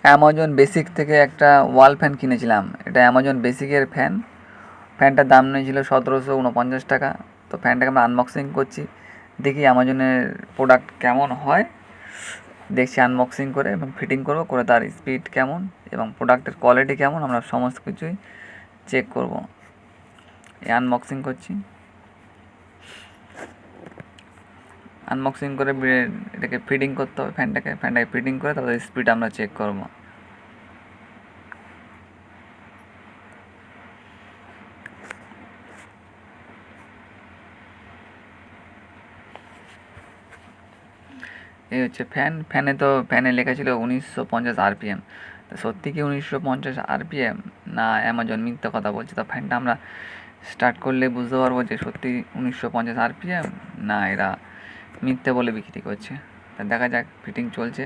Amazon basic থেকে একটা ওয়াল fan কিনেছিলাম। এটা অ্যামাজন বেসিকের ফ্যান। ফ্যানটার দাম নিয়েছিল 1749 টাকা। তো ফ্যানটাকে আমরা আনবক্সিং করছি, দেখি অ্যামাজনের প্রোডাক্ট কেমন হয়। দেখছি আনবক্সিং করে এবং ফিটিং করব, করে তার স্পিড কেমন এবং প্রোডাক্টের কোয়ালিটি কেমন আমরা সমস্ত কিছুই চেক করব। এই আনবক্সিং করছি। আনবক্সিং করে এটাকে ফিটিং করতে হবে, ফ্যানটাকে ফিটিং করে তারপরে স্পিড আমরা চেক করব। এই হচ্ছে ফ্যানে লেখা ছিল 1950 RPM। তো সত্যি কি 1950 RPM না অ্যামাজন মিথ্যা কথা বলছে? তো ফ্যানটা আমরা স্টার্ট করলে বুঝতে পারবো যে সত্যি 1950 RPM না এরা মিথ্যে বলে বিক্রি করছে। তা দেখা যাক, ফিটিং চলছে,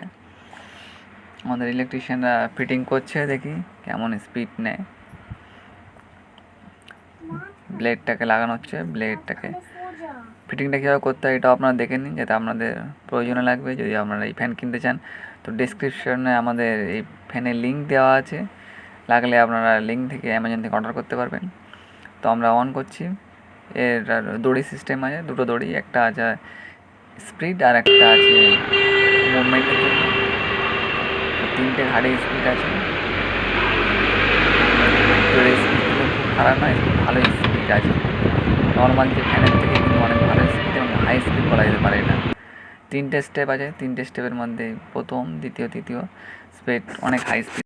আমাদের ইলেকট্রিশিয়ানরা ফিটিং করছে, দেখি কেমন স্পিড নেয়। ব্লেডটাকে লাগানো হচ্ছে, ব্লেডটাকে ফিটিংটা কীভাবে করতে হয় এটাও আপনারা দেখে নিন, যাতে আপনাদের প্রয়োজনে লাগবে। যদি আপনারা এই ফ্যান কিনতে চান তো ডেসক্রিপশনে আমাদের এই ফ্যানের লিঙ্ক দেওয়া আছে, লাগলে আপনারা লিঙ্ক থেকে অ্যামাজন থেকে অর্ডার করতে পারবেন। তো আমরা অন করছি। এর দড়ি সিস্টেম আছে, দুটো দড়ি, একটা আছে স্পিড আর একটা আছে মুভমেন্টের জন্য। তিনটে ঘাড়ে স্পিড আছে। স্পিডগুলো খুব খারাপ নয়, ভালো স্পিড আছে। নর্মাল যে ফ্যানের থেকে কিন্তু অনেক ভালো স্পিড এবং হাই স্পিড বলা যেতে পারে এটা। তিনটে স্টেপ আছে, তিনটে স্টেপের মধ্যে প্রথম, দ্বিতীয়, তৃতীয় স্পিড অনেক হাই স্পিড।